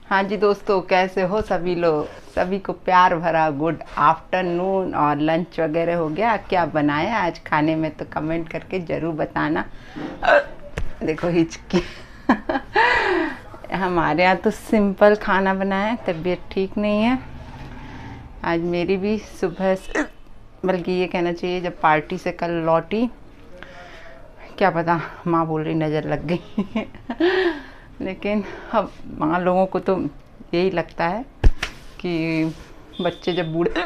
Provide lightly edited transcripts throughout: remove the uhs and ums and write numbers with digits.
हाँ जी दोस्तों, कैसे हो सभी लोग। सभी को प्यार भरा गुड आफ्टरनून। और लंच वगैरह हो गया? क्या बनाया आज खाने में तो कमेंट करके ज़रूर बताना। देखो हिचकी। हमारे यहाँ तो सिंपल खाना बनाया है, तबीयत ठीक नहीं है आज मेरी भी। सुबह से, बल्कि ये कहना चाहिए जब पार्टी से कल लौटी, क्या पता माँ बोल रही नज़र लग गई। लेकिन अब माँ लोगों को तो यही लगता है कि बच्चे जब बूढ़े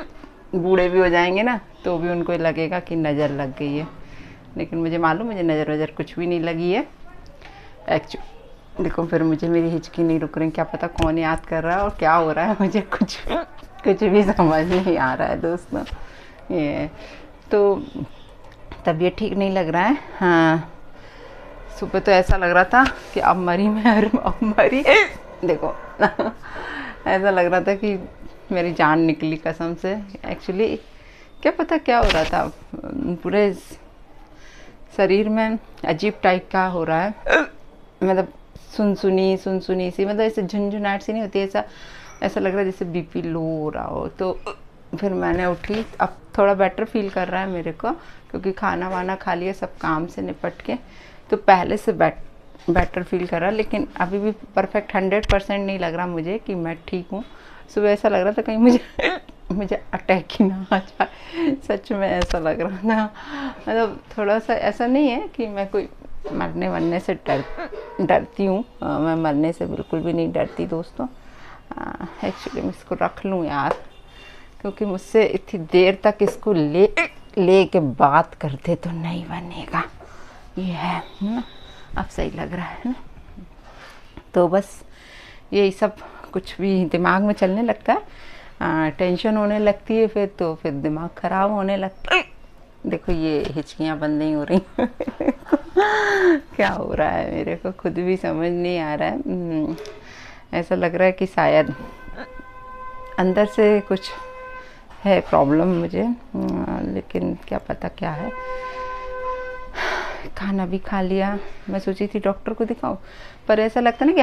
बूढ़े भी हो जाएंगे ना, तो भी उनको लगेगा कि नज़र लग गई है। लेकिन मुझे मालूम, मुझे नज़र वज़र कुछ भी नहीं लगी है एक्चुअली। देखो फिर मुझे मेरी हिचकी नहीं रुक रही, क्या पता कौन याद कर रहा है और क्या हो रहा है, मुझे कुछ भी समझ नहीं आ रहा है दोस्तों। ये तो तबीयत ठीक नहीं लग रहा है। हाँ, सुबह तो ऐसा लग रहा था कि अब मरी मैं, अब मरी। देखो ऐसा लग रहा था कि मेरी जान निकली कसम से। एक्चुअली क्या पता क्या हो रहा था, पूरे शरीर में अजीब टाइप का हो रहा है। मतलब सुनसुनी सी, मतलब ऐसे झुनझुनाहट सी नहीं होती, ऐसा लग रहा है जैसे बीपी लो हो रहा हो। तो फिर मैंने उठी, अब थोड़ा बेटर फील कर रहा है मेरे को, क्योंकि खाना वाना खा लिया सब काम से निपट के, तो पहले से बेटर फील कर रहा है। लेकिन अभी भी परफेक्ट 100% नहीं लग रहा मुझे कि मैं ठीक हूँ। सुबह ऐसा लग रहा था कहीं मुझे अटैक ही ना आ जाए, सच में ऐसा लग रहा था। मतलब थोड़ा सा ऐसा नहीं है कि मैं कोई मरने वरने से डरती हूँ, मैं मरने से बिल्कुल भी नहीं डरती दोस्तों। एक्चुअली मैं इसको रख लूँ यार, क्योंकि मुझसे इतनी देर तक इसको ले के बात करते तो नहीं बनेगा। ये है ना, अब सही लग रहा है ना। तो बस यही सब कुछ भी दिमाग में चलने लगता है, टेंशन होने लगती है फिर दिमाग ख़राब होने लगता है। देखो ये हिचकियाँ बंद नहीं हो रही। क्या हो रहा है मेरे को खुद भी समझ नहीं आ रहा है। ऐसा लग रहा है कि शायद अंदर से कुछ है प्रॉब्लम मुझे, लेकिन क्या पता क्या है। खाना भी खा लिया, मैं सोची थी डॉक्टर को दिखाऊं, पर ऐसा लगता ना कि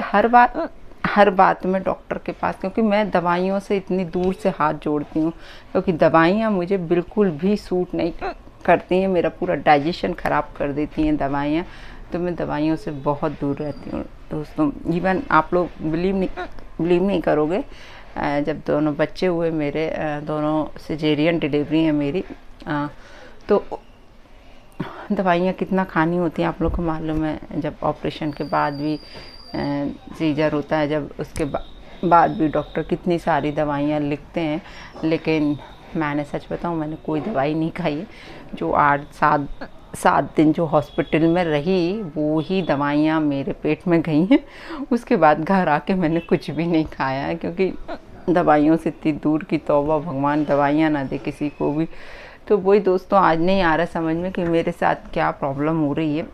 हर बात में डॉक्टर के पास, क्योंकि मैं दवाइयों से इतनी दूर से हाथ जोड़ती हूँ, क्योंकि दवाइयाँ मुझे बिल्कुल भी सूट नहीं करती हैं। मेरा पूरा डाइजेशन ख़राब कर देती हैं दवाइयाँ, तो मैं दवाइयों से बहुत दूर रहती हूँ दोस्तों। इवन आप लोग बिलीव नहीं करोगे, जब दोनों बच्चे हुए मेरे, दोनों सिजेरियन डिलीवरी है मेरी, तो दवाइयाँ कितना खानी होती हैं आप लोग को मालूम है। जब ऑपरेशन के बाद भी सीजर होता है, जब उसके बाद भी डॉक्टर कितनी सारी दवाइयाँ लिखते हैं, लेकिन मैंने सच बताऊँ, मैंने कोई दवाई नहीं खाई है। जो 8-7 दिन जो हॉस्पिटल में रही, वो ही दवाइयाँ मेरे पेट में गई हैं। उसके बाद घर आके मैंने कुछ भी नहीं खाया है, क्योंकि दवाइयों से इतनी दूर की तौबा, भगवान दवाइयाँ ना दे किसी को भी। तो वही दोस्तों, आज नहीं आ रहा समझ में कि मेरे साथ क्या प्रॉब्लम हो रही है।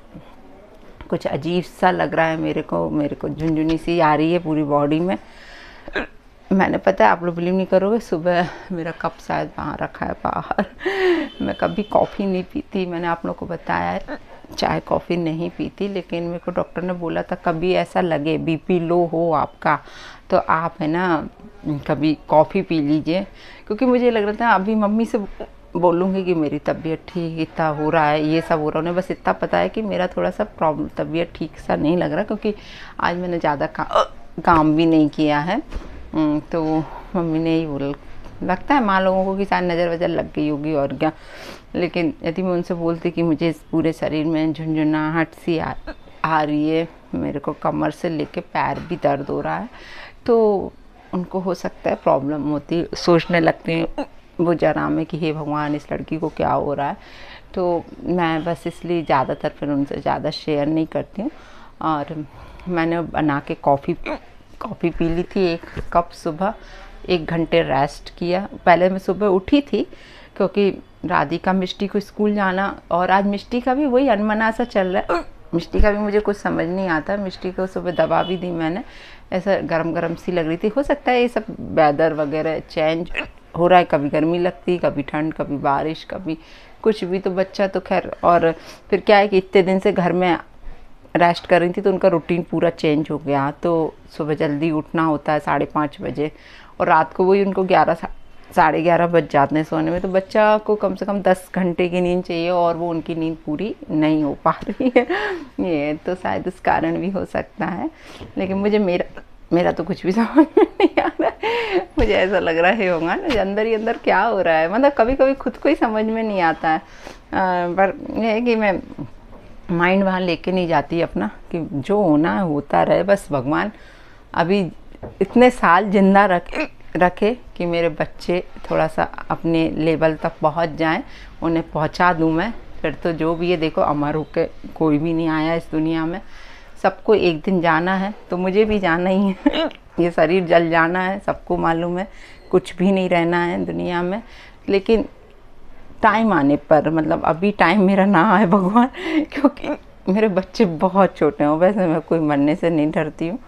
कुछ अजीब सा लग रहा है मेरे को झुनझुनी सी आ रही है पूरी बॉडी में। मैंने, पता है आप लोग बिलीव नहीं करोगे, सुबह मेरा कप शायद वहाँ रखा है बाहर। मैं कभी कॉफ़ी नहीं पीती, मैंने आप लोग को बताया है, चाय कॉफ़ी नहीं पीती। लेकिन मेरे को डॉक्टर ने बोला था कभी ऐसा लगे बीपी लो हो आपका, तो आप है ना कभी कॉफ़ी पी लीजिए। क्योंकि मुझे लग रहा था अभी मम्मी से बोलूँगी कि मेरी तबीयत ठीक इतना हो रहा है, ये सब हो रहा है। उन्हें बस इतना पता है कि मेरा थोड़ा सा प्रॉब्लम, तबीयत ठीक सा नहीं लग रहा, क्योंकि आज मैंने ज़्यादा काम भी नहीं किया है। तो मम्मी ने ही बोला, लगता है माँ लोगों को कि शायद नज़र वज़र लग गई होगी और क्या। लेकिन यदि मैं उनसे बोलती कि मुझे इस पूरे शरीर में झुनझुनाहट सी आ रही है, मेरे को कमर से लेके पैर भी दर्द हो रहा है, तो उनको हो सकता है प्रॉब्लम होती, सोचने लगती हैं वो जरा में कि हे भगवान इस लड़की को क्या हो रहा है। तो मैं बस इसलिए ज़्यादातर फिर उनसे ज़्यादा शेयर नहीं करती हूँ। और मैंने बना के कॉफ़ी पी ली थी 1 कप सुबह, 1 घंटे रेस्ट किया। पहले मैं सुबह उठी थी क्योंकि राधिका मिष्टी को स्कूल जाना, और आज मिष्टी का भी वही अनमना सा चल रहा है। मिष्टी का भी मुझे कुछ समझ नहीं आता। मिष्टी को सुबह दवा भी दी मैंने, ऐसा गरम सी लग रही थी। हो सकता है ये सब वेदर वगैरह चेंज हो रहा है, कभी गर्मी लगती, कभी ठंड, कभी बारिश, कभी कुछ भी। तो बच्चा तो खैर, और फिर क्या है कि इतने दिन से घर में रेस्ट कर रही थी तो उनका रूटीन पूरा चेंज हो गया। तो सुबह जल्दी उठना होता है 5:30 बजे, और रात को वही उनको 11 साढ़े 11 बज जाते हैं सोने में। तो बच्चा को कम से कम 10 घंटे की नींद चाहिए और वो उनकी नींद पूरी नहीं हो पा रही है। ये तो शायद उस कारण भी हो सकता है, लेकिन मुझे मेरा तो कुछ भी समझ में नहीं आ रहा है। मुझे ऐसा लग रहा है होगा ना अंदर ही अंदर क्या हो रहा है, मतलब कभी कभी खुद को ही समझ में नहीं आता है। पर यह है कि मैं माइंड वहाँ लेके नहीं जाती अपना, कि जो होना है होता रहे, बस भगवान अभी इतने साल जिंदा रखे कि मेरे बच्चे थोड़ा सा अपने लेवल तक पहुँच जाएं, उन्हें पहुँचा दूँ मैं। फिर तो जो भी है, देखो अमर होके कोई भी नहीं आया इस दुनिया में, सबको एक दिन जाना है, तो मुझे भी जाना ही है। ये शरीर जल जाना है, सबको मालूम है, कुछ भी नहीं रहना है दुनिया में। लेकिन टाइम आने पर, मतलब अभी टाइम मेरा ना आए भगवान, क्योंकि मेरे बच्चे बहुत छोटे हैं। वैसे मैं कोई मरने से नहीं डरती हूँ,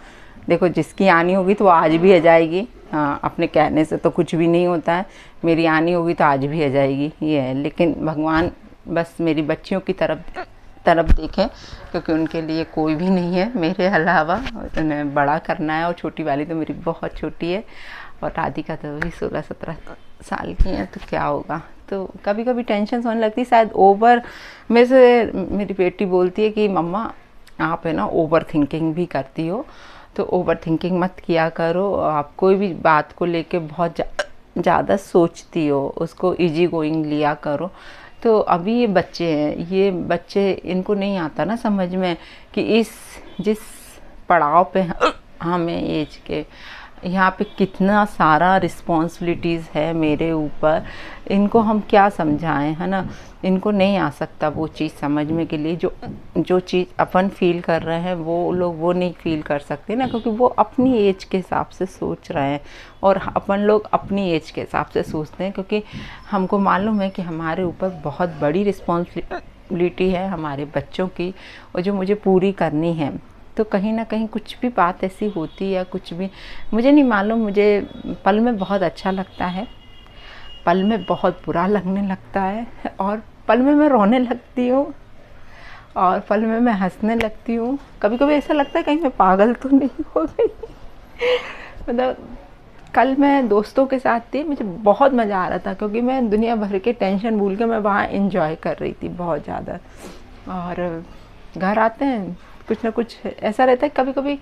देखो जिसकी आनी होगी तो वो आज भी आ जाएगी। हाँ, अपने कहने से तो कुछ भी नहीं होता है, मेरी आनी होगी तो आज भी आ जाएगी, ये है। लेकिन भगवान बस मेरी बच्चियों की तरफ देखें, क्योंकि उनके लिए कोई भी नहीं है मेरे अलावा। उन्हें बड़ा करना है, और छोटी वाली तो मेरी बहुत छोटी है, और राधिका तो भी 16-17 साल की है। तो क्या होगा, तो कभी कभी टेंशन होने लगती है शायद ओवर। मेरे से मेरी बेटी बोलती है कि मम्मा आप है ना ओवर थिंकिंग भी करती हो, तो ओवर थिंकिंग मत किया करो, आप कोई भी बात को लेके बहुत ज़्यादा सोचती हो, उसको इजी गोइंग लिया करो। तो अभी ये बच्चे हैं, ये बच्चे इनको नहीं आता ना समझ में कि जिस पड़ाव पे हमें एज के, यहाँ पे कितना सारा रिस्पॉन्सिबिलिटीज़ है मेरे ऊपर, इनको हम क्या समझाएं, है ना। इनको नहीं आ सकता वो चीज़ समझने के लिए, जो चीज़ अपन फील कर रहे हैं वो लोग वो नहीं फील कर सकते ना, क्योंकि वो अपनी एज के हिसाब से सोच रहे हैं, और अपन लोग अपनी एज के हिसाब से सोचते हैं। क्योंकि हमको मालूम है कि हमारे ऊपर बहुत बड़ी रिस्पॉन्सिबिलिटी है हमारे बच्चों की, और जो मुझे पूरी करनी है। तो कहीं ना कहीं कुछ भी बात ऐसी होती है, कुछ भी मुझे नहीं मालूम, मुझे पल में बहुत अच्छा लगता है, पल में बहुत बुरा लगने लगता है, और पल में मैं रोने लगती हूँ, और पल में मैं हंसने लगती हूँ। कभी कभी ऐसा लगता है कहीं मैं पागल तो नहीं हो गई। मतलब कल मैं दोस्तों के साथ थी, मुझे बहुत मज़ा आ रहा था, क्योंकि मैं दुनिया भर के टेंशन भूल के मैं वहाँ एंजॉय कर रही थी बहुत ज़्यादा। और घर आते हैं कुछ ना कुछ ऐसा रहता है, कभी कभी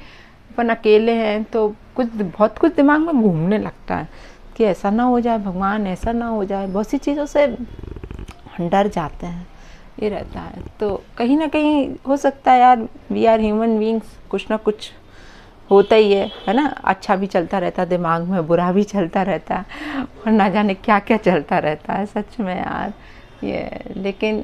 अपन अकेले हैं तो बहुत कुछ दिमाग में घूमने लगता है कि ऐसा ना हो जाए भगवान, ऐसा ना हो जाए, बहुत सी चीज़ों से डर जाते हैं, ये रहता है। तो कहीं ना कहीं हो सकता है यार, वी आर ह्यूमन बीइंग्स, कुछ ना कुछ होता ही है ना। अच्छा भी चलता रहता है दिमाग में, बुरा भी चलता रहता है, और ना जाने क्या क्या चलता रहता है सच में यार ये। लेकिन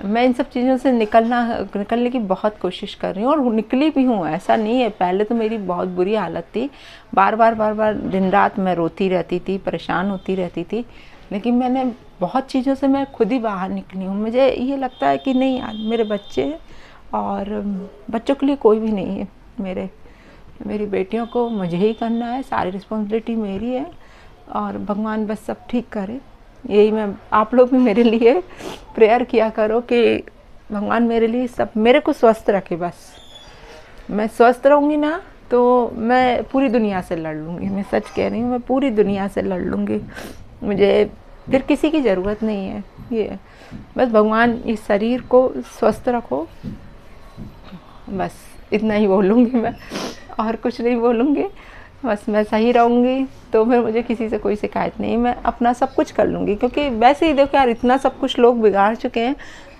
मैं इन सब चीज़ों से निकलने की बहुत कोशिश कर रही हूँ, और निकली भी हूँ। ऐसा नहीं है, पहले तो मेरी बहुत बुरी हालत थी, बार बार दिन रात मैं रोती रहती थी, परेशान होती रहती थी। लेकिन मैंने बहुत चीज़ों से मैं खुद ही बाहर निकली हूँ। मुझे ये लगता है कि नहीं यार, मेरे बच्चे हैं, और बच्चों के लिए कोई भी नहीं है। मेरी बेटियों को मुझे ही करना है, सारी रिस्पॉन्सिबिलिटी मेरी है, और भगवान बस सब ठीक करे। यही मैं, आप लोग भी मेरे लिए प्रेयर किया करो कि भगवान मेरे लिए सब, मेरे को स्वस्थ रखे बस। मैं स्वस्थ रहूँगी ना तो मैं पूरी दुनिया से लड़ लूँगी, मैं सच कह रही हूँ, मैं पूरी दुनिया से लड़ लूँगी। मुझे फिर किसी की ज़रूरत नहीं है, ये बस भगवान इस शरीर को स्वस्थ रखो, बस इतना ही बोलूँगी मैं, और कुछ नहीं बोलूँगी। बस मैं सही रहूँगी तो फिर मुझे किसी से कोई शिकायत नहीं, मैं अपना सब कुछ कर लूँगी। क्योंकि वैसे ही देखो यार, इतना सब कुछ लोग बिगाड़ चुके हैं,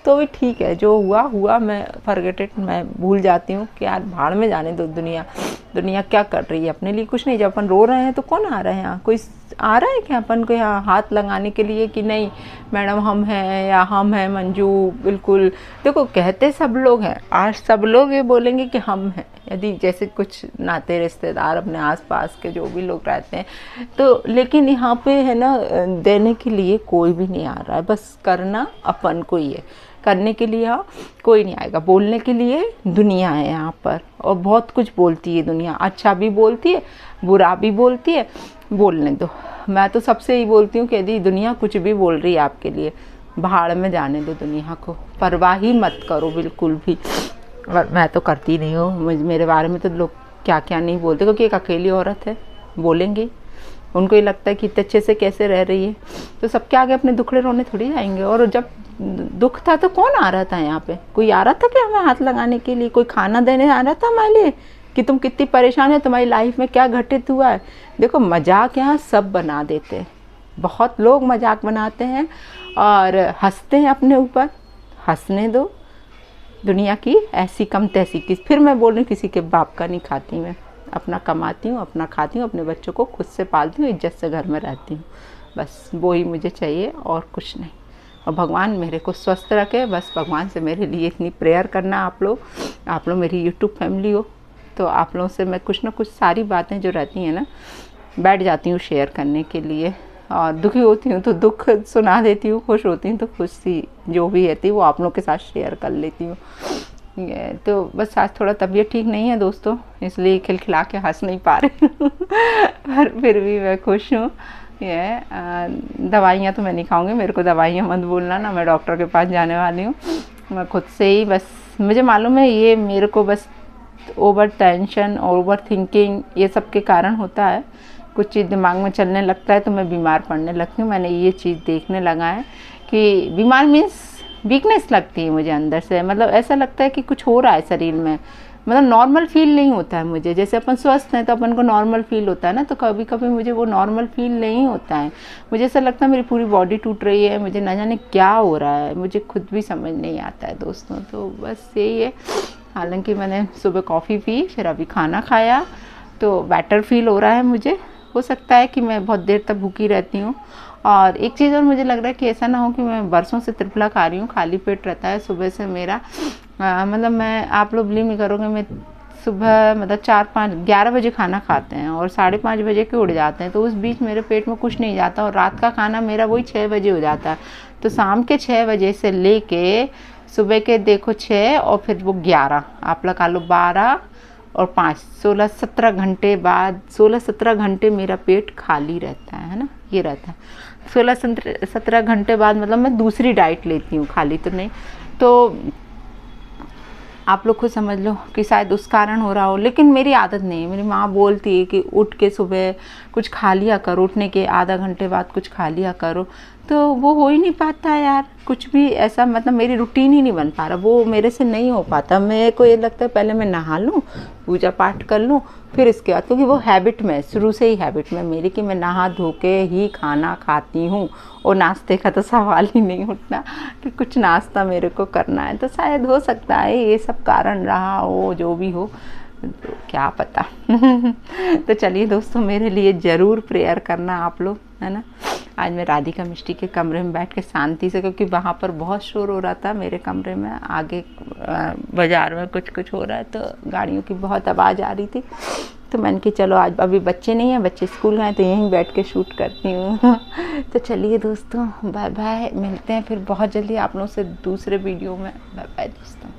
तो भी ठीक है, जो हुआ, मैं फॉरगेट इट, मैं भूल जाती हूँ कि यार भाड़ में जाने दो। दुनिया क्या कर रही है अपने लिए, कुछ नहीं। जब अपन रो रहे हैं तो कौन आ रहा है यहाँ, कोई आ रहा है क्या अपन को यहाँ हाथ लगाने के लिए कि नहीं मैडम हम हैं, या हम हैं मंजू। बिल्कुल, देखो कहते सब लोग हैं, आज सब लोग ये बोलेंगे कि हम हैं, यदि जैसे कुछ नाते रिश्तेदार अपने आसपास के जो भी लोग रहते हैं तो। लेकिन यहाँ पे है ना, देने के लिए कोई भी नहीं आ रहा है, बस करना अपन को ही है, करने के लिए हाँ कोई नहीं आएगा, बोलने के लिए दुनिया है यहाँ पर, और बहुत कुछ बोलती है दुनिया, अच्छा भी बोलती है, बुरा भी बोलती है, बोलने दो। मैं तो सबसे ही बोलती हूँ कि यदि दुनिया कुछ भी बोल रही है आपके लिए, भाड़ में जाने दो दुनिया को, परवाह ही मत करो बिल्कुल भी। और मैं तो करती नहीं हूँ। मेरे बारे में तो लोग क्या क्या नहीं बोलते, क्योंकि एक अकेली औरत है, बोलेंगे। उनको ये लगता है कि इतने अच्छे से कैसे रह रही है, तो सबके आगे अपने दुखड़े रोने थोड़ी जाएंगे। और जब दुख था तो कौन आ रहा था यहाँ पे? कोई आ रहा था क्या हमें हाथ लगाने के लिए? कोई खाना देने आ रहा था हमारे लिए कि तुम कितनी परेशान है, तुम्हारी लाइफ में क्या घटित हुआ है? देखो, मजाक यहाँ सब बना देते हैं, बहुत लोग मजाक बनाते हैं और हंसते हैं अपने ऊपर। हंसने दो, दुनिया की ऐसी कम तैसी की। फिर मैं बोल रही हूँ, किसी के बाप का नहीं खाती मैं, अपना कमाती हूँ, अपना खाती हूँ, अपने बच्चों को खुद से पालती हूँ, इज्जत से घर में रहती हूँ। बस वो ही मुझे चाहिए और कुछ नहीं। और भगवान मेरे को स्वस्थ रखे, बस भगवान से मेरे लिए इतनी प्रेयर करना। आप लोग मेरी यूट्यूब फैमिली हो, तो आप लोगों से मैं कुछ ना कुछ सारी बातें जो रहती हैं ना, बैठ जाती हूँ शेयर करने के लिए। और दुखी होती हूँ तो दुख सुना देती हूँ, खुश होती हूँ तो खुशी जो भी रहती है वो आप लोगों के साथ शेयर कर लेती हूँ। तो बस आज थोड़ा तबीयत ठीक नहीं है दोस्तों, इसलिए खिलखिला के हंस नहीं पा रही हूँ पर फिर भी मैं खुश हूँ। ये दवाइयाँ तो मैं नहीं खाऊंगी, मेरे को दवाइयाँ मत बोलना ना, मैं डॉक्टर के पास जाने वाली हूँ। मैं खुद से ही, बस मुझे मालूम है ये मेरे को बस ओवर टेंशन, ओवर थिंकिंग, ये सब के कारण होता है। कुछ चीज़ दिमाग में चलने लगता है तो मैं बीमार पड़ने लगती हूँ। मैंने ये चीज़ देखने लगा है कि बीमार मीन्स वीकनेस लगती है मुझे अंदर से, मतलब ऐसा लगता है कि कुछ हो रहा है शरीर में, मतलब नॉर्मल फील नहीं होता है मुझे। जैसे अपन स्वस्थ हैं तो अपन को नॉर्मल फील होता है ना, तो कभी कभी मुझे वो नॉर्मल फील नहीं होता है। मुझे ऐसा लगता है मेरी पूरी बॉडी टूट रही है, मुझे ना जाने क्या हो रहा है, मुझे खुद भी समझ नहीं आता है दोस्तों। तो बस यही है। हालांकि मैंने सुबह कॉफ़ी पी, फिर अभी खाना खाया, तो बेटर फील हो रहा है मुझे। हो सकता है कि मैं बहुत देर तक भूखी रहती हूँ। और एक चीज़ और मुझे लग रहा है कि ऐसा ना हो कि मैं बरसों से त्रिफला खा रही हूँ, खाली पेट रहता है सुबह से मेरा। मतलब मैं, आप लोग बिलीव नहीं करोगे, मैं सुबह मतलब 4-5-11 बजे खाना खाते हैं और 5:30 बजे के उठ जाते हैं, तो उस बीच मेरे पेट में कुछ नहीं जाता। और रात का खाना मेरा वही 6 बजे हो जाता है। तो शाम के 6 बजे से लेके सुबह के देखो 6 और फिर वो 11, आप लगा लो 12 और 5, 16-17 घंटे बाद, 16-17 घंटे मेरा पेट खाली रहता है ना, ये रहता है। 16-17 घंटे बाद मतलब मैं दूसरी डाइट लेती हूँ, खाली तो नहीं। तो आप लोग खुद समझ लो कि शायद उस कारण हो रहा हो, लेकिन मेरी आदत नहीं है। मेरी माँ बोलती है कि उठ के सुबह कुछ खा लिया करो, उठने के आधा घंटे बाद कुछ खा लिया करो, तो वो हो ही नहीं पाता है यार। कुछ भी ऐसा, मतलब मेरी रूटीन ही नहीं बन पा रहा, वो मेरे से नहीं हो पाता। मेरे को ये लगता है पहले मैं नहा लूँ, पूजा पाठ कर लूँ, फिर इसके बाद, क्योंकि वो हैबिट में, शुरू से ही हैबिट में मेरी कि मैं नहा धो के ही खाना खाती हूँ। और नाश्ते का तो सवाल ही नहीं उठना कि कुछ नाश्ता मेरे को करना है। तो शायद हो सकता है ये सब कारण रहा हो, जो भी हो, तो क्या पता तो चलिए दोस्तों, मेरे लिए ज़रूर प्रेयर करना आप लोग, है ना। आज मैं राधिका मिष्टी के कमरे में बैठ के शांति से, क्योंकि वहाँ पर बहुत शोर हो रहा था मेरे कमरे में, आगे बाज़ार में कुछ हो रहा है, तो गाड़ियों की बहुत आवाज़ आ रही थी। तो मैंने कि चलो आज अभी बच्चे नहीं हैं, बच्चे स्कूल गए, तो यहीं बैठ के शूट करती हूँ तो चलिए दोस्तों, बाय बाय, मिलते हैं फिर बहुत जल्दी आप लोगों से दूसरे वीडियो में। बाय बाय दोस्तों।